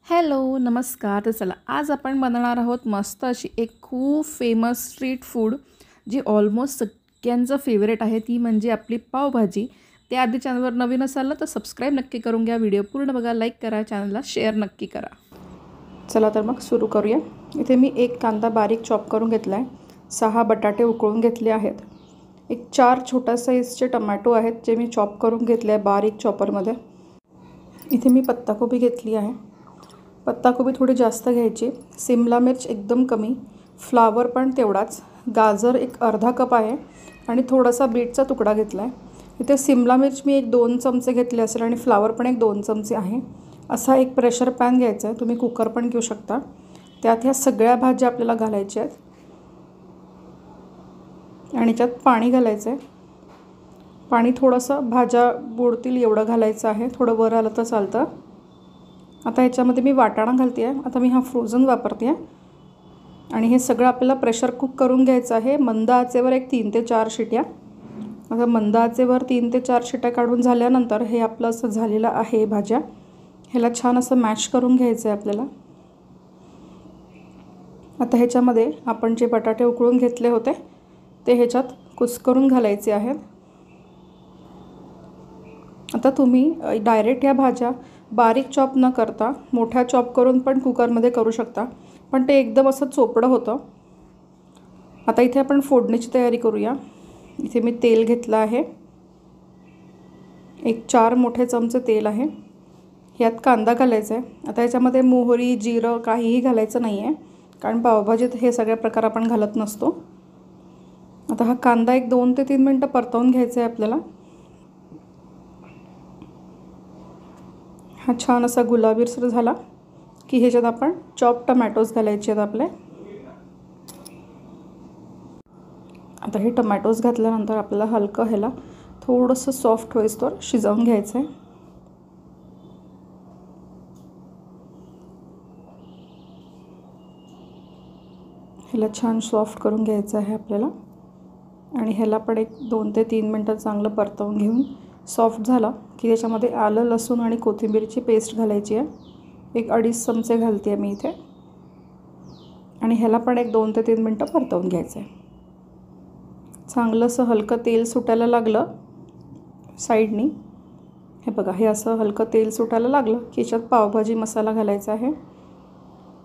Hello, नमस्कार. तर चला आज आपण बनवणार आहोत मस्त अशी एक खूप फेमस स्ट्रीट फूड जी ऑलमोस्ट सगळ्यांचं फेवरेट आहे, ती म्हणजे आपली पावभाजी. त्याआधी चॅनलवर नवीन असाल ना तर सबस्क्राईब नक्की करून घ्या. व्हिडिओ पूर्ण बघा, लाईक करा, चॅनलला शेअर नक्की करा. चला तर मग सुरू करूया. इथे मी एक कांदा बारीक चॉप करून घेतला आहे, 6 बटाटे उकळून घेतले आहेत, एक 4 छोट्या साईजचे टमॅटो आहेत जे मी चॉप करून घेतले आहे बारीक चॉपरमध्ये. इथे मी पत्ताकोबी घेतली आहे. पत्ताकोबी थोडी जास्त घ्यायची, सिमला मिर्च एकदम कमी, फ्लावर पण तेवढाच, गाजर एक अर्धा कप आहे आणि थोडासा बीटचा तुकडा घेतला आहे. इथे सिमला मिर्च मी एक 2 चमचे घेतले असेल आणि फ्लावर पण एक 2 चमचे आहे. असा एक प्रेशर पॅन घ्यायचा आहे, तुम्ही कुकर पण घेऊ शकता. त्यात ह्या सगळ्या भाज्या आपल्याला घालायच्या आहेत आणि त्यात पाणी घालायचं आहे. पाणी थोडंसं भाज्या बुडतील एवढं घालायचं आहे, थोडं वर आलं तर चालतं. आता ह्याच्यामध्ये मी वाटाणा घालते आहे. आता मी हा फ्रोझन वापरते आहे आणि हे सगळं आपल्याला प्रेशर कुक करून घ्यायचं आहे मंद आचेवर एक 3 ते 4 शिट्या. आता मंद आचेवर 3 ते 4 शिट्या काढून झाल्यानंतर हे आपलं असं झालेलं आहे भाज्या. ह्याला छान असं मॅश करून घ्यायचं आहे आपल्याला. आता ह्याच्यामध्ये आपण जे बटाटे उकळून घेतले होते ते ह्याच्यात कुस्करून घालायचे आहेत. आता तुम्ही डायरेक्ट ह्या भाज्या बारीक चॉप न करता मोठ्या चॉप करून पण कुकरमध्ये करू शकता, पण ते एकदम असं चोपडं होतं. आता इथे आपण फोडणीची तयारी करूया. इथे मी तेल घेतलं आहे, एक 4 मोठे चमचे तेल आहे. ह्यात कांदा घालायचा आहे. आता याच्यामध्ये मोहरी जिरं काहीही घालायचं नाही आहे, कारण पावभाजीत हे सगळे प्रकार आपण घालत नसतो. आता हा कांदा एक 2 ते 3 मिनटं परतवून घ्यायचा आहे आपल्याला. हा छान असा गुलाबीसर झाला की ह्याच्यात आपण चॉप टमॅटोज घालायचे आहेत आपले. आता हे टमॅटोज घातल्यानंतर आपल्याला हलकं ह्याला थोडंसं सॉफ्ट होईस्तोवर शिजवून घ्यायचं आहे. ह्याला छान सॉफ्ट करून घ्यायचं आहे आपल्याला आणि ह्याला पण एक 2 ते 3 मिनटं चांगलं परतवून घेऊन सॉफ्ट झालं की त्याच्यामध्ये आलं लसूण आणि कोथिंबीरची पेस्ट घालायची आहे. एक 2.5 चमचे घालते आहे मी इथे आणि ह्याला पण एक 2 ते 3 मिनटं परतवून घ्यायचं आहे. चांगलं असं हलकं तेल सुटायला लागलं साईडनी, हे बघा हे असं हलकं तेल सुटायला लागलं की याच्यात पावभाजी मसाला घालायचा आहे.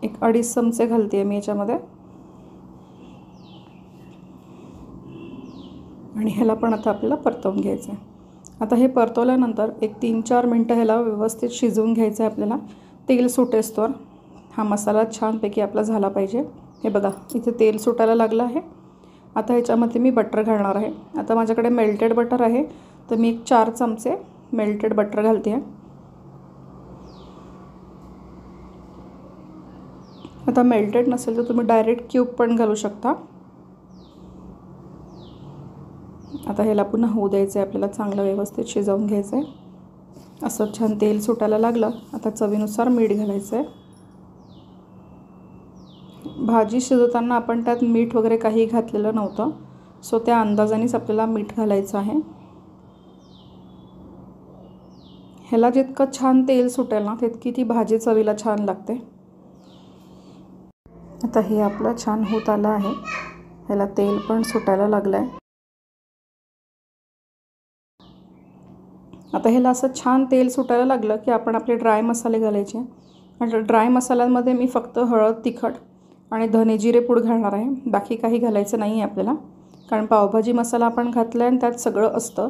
एक 2.5 चमचे घालते आहे मी याच्यामध्ये आणि ह्याला पण आता आपल्याला परतवून घ्यायचं आहे. आता हे परतवल्यानंतर एक 3-4 मिनटं ह्याला व्यवस्थित शिजवून घ्यायचं आहे आपल्याला. तेल सुटेस्तोवर हा मसाला छानपैकी आपला झाला पाहिजे. हे बघा इथे तेल सुटायला लागलं आहे. आता ह्याच्यामध्ये मी बटर घालणार आहे. आता माझ्याकडे मेल्टेड बटर आहे, तर मी एक 4 चमचे मेल्टेड बटर घालते आहे. आता मेल्टेड नसेल तर तुम्ही डायरेक्ट क्यूब पण घालू शकता. आता ह्याला पुन्हा होऊ द्यायचं आहे आपल्याला, चांगलं व्यवस्थित शिजवून घ्यायचं आहे. असं छान तेल सुटायला लागलं. आता चवीनुसार मीठ घालायचं आहे. भाजी शिजवताना आपण त्यात मीठ वगैरे काही घातलेलं नव्हतं, सो त्या अंदाजानेच आपल्याला मीठ घालायचं आहे. ह्याला जितकं छान तेल सुटेल ना तितकी ती भाजी चवीला छान लागते. आता हे आपलं छान होत आलं आहे. ह्याला तेल पण सुटायला लागलं आहे. आता ह्याला असं छान तेल सुटायला लागलं की आपण आपले ड्राय मसाले घालायचे. आणि ड्राय मसाल्यांमध्ये मी फक्त हळद, तिखट आणि धने जिरे पूड घालणार आहे. बाकी काही घालायचं नाही आहे आपल्याला, कारण पावभाजी मसाला आपण घातला आहे आणि त्यात सगळं असतं.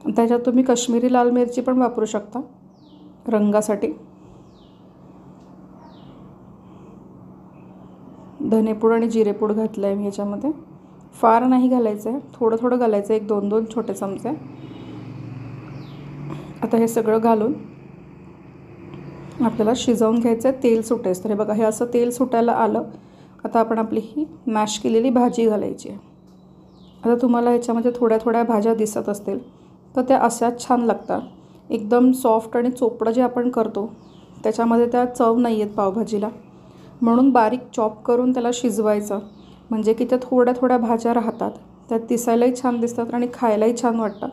त्याच्यात तुम्ही काश्मीरी लाल मिरची पण वापरू शकता रंगासाठी. धनेपूड आणि जिरेपूड घातलं आहे मी याच्यामध्ये. फार नाही घालायचं आहे, थोडं थोडं घालायचं आहे, एक 2-2 छोटे चमचे. आता हे सगळं घालून आपल्याला शिजवून घ्यायचं आहे तेल सुटेस. तर हे बघा हे असं तेल सुटायला आलं. आता आपण आपली ही मॅश केलेली भाजी घालायची आहे. आता तुम्हाला ह्याच्यामध्ये थोड्या थोड्या भाज्या दिसत असतील तर त्या अशाच छान लागतात. एकदम सॉफ्ट आणि चोपडं जे आपण करतो त्याच्यामध्ये त्या चव नाही आहेत पावभाजीला, म्हणून बारीक चॉप करून त्याला शिजवायचं, म्हणजे की त्या थोड्या थोड्या भाज्या राहतात, त्या दिसायलाही छान दिसतात आणि खायलाही छान वाटतं.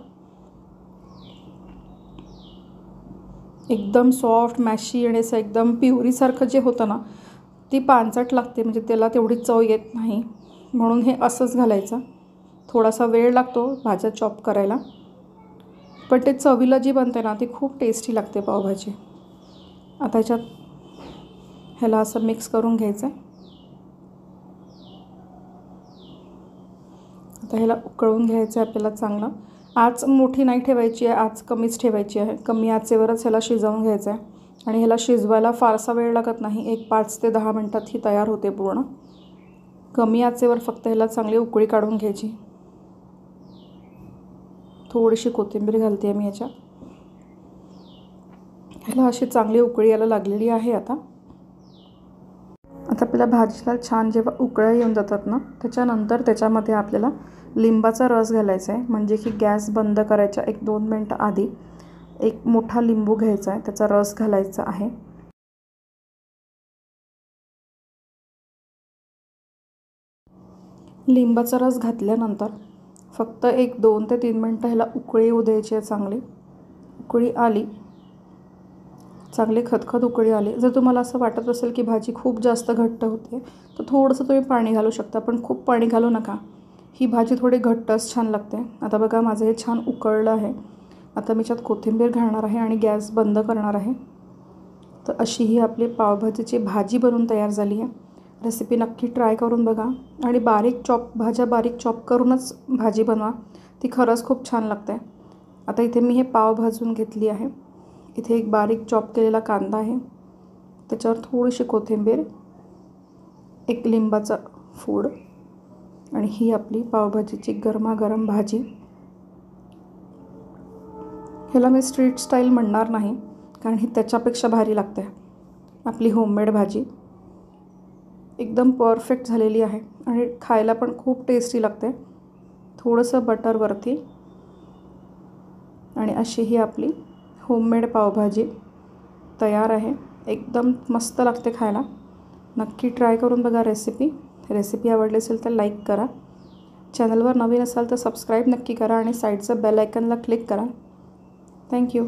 एकदम सॉफ्ट मॅशी आणि असं एकदम प्युरीसारखं जे होतं ना ती पानसट लागते, म्हणजे त्याला तेवढी चव येत नाही. म्हणून हे असंच घालायचं. थोडासा वेळ लागतो भाज्या चॉप करायला, पण ते चवीला जी बनते ना ती खूप टेस्टी लागते पावभाजी. आता ह्याच्यात ह्याला असं मिक्स करून घ्यायचं आहे. आता ह्याला उकळून घ्यायचं आहे आपल्याला चांगलं. आच मोठी नाही ठेवायची आहे, आच कमीच ठेवायची आहे. कमी आचेवरच ह्याला शिजवून घ्यायचं आहे. आणि ह्याला शिजवायला फारसा वेळ लागत नाही, एक 5 ते 10 मिनटात ही तयार होते पूर्ण. कमी आचेवर फक्त ह्याला चांगली उकळी काढून घ्यायची. थोडीशी कोथिंबीर घालते आहे मी ह्याच्यात. ह्याला अशी चांगली उकळी यायला लागलेली आहे. आता आपल्याला भाजीला छान जेव्हा उकळ्या येऊन जातात ना त्याच्यानंतर त्याच्यामध्ये आपल्याला लिंबाचा रस घालायचा आहे. म्हणजे की गॅस बंद करायच्या 1-2 मिनटं आधी एक मोठा लिंबू घ्यायचा आहे, त्याचा रस घालायचा आहे. लिंबाचा रस घातल्यानंतर फक्त 1-2 ते 3 मिनटं ह्याला उकळी येऊ द्यायची आहे. चांगली उकळी आली, चांगली खदखद उकळी आली. जर तुम्हाला असं वाटत असेल की भाजी खूप जास्त घट्ट होते तर थोडंसं तुम्ही पाणी घालू शकता, पण खूप पाणी घालू नका. ही भाजी थोडी घट्टच छान लागते. आता बघा माझं हे छान उकळलं आहे. आता मी याच्यात कोथिंबीर घालणार आहे आणि गॅस बंद करणार आहे. तर अशी ही आपली पावभाजीची भाजी बनून तयार झाली आहे. रेसिपी नक्की ट्राय करून बघा आणि भाज्या बारीक चॉप करूनच भाजी बनवा, ती खरंच खूप छान लागते. आता इथे मी हे पाव भाजून घेतली आहे. इथे एक बारीक चॉप केलेला कांदा आहे, त्याच्यावर थोडीशी कोथिंबीर, एक लिंबाचा फोड आणि ही आपली पावभाजीची गरमागरम भाजी. ह्याला मी स्ट्रीट स्टाईल म्हणणार नाही, कारण ही त्याच्यापेक्षा भारी लागते. आपली होममेड भाजी एकदम परफेक्ट झालेली आहे आणि खायला पण खूप टेस्टी लागते. थोडंसं बटरवरती आणि अशी ही आपली होममेड पावभाजी तयार आहे. एकदम मस्त लागते खायला. नक्की ट्राय करून बघा रेसिपी आवडली असेल तर लाईक करा. चॅनलवर नवीन असाल तर सबस्क्राईब नक्की करा आणि साईडचं बेल आयकनला क्लिक करा. थँक्यू.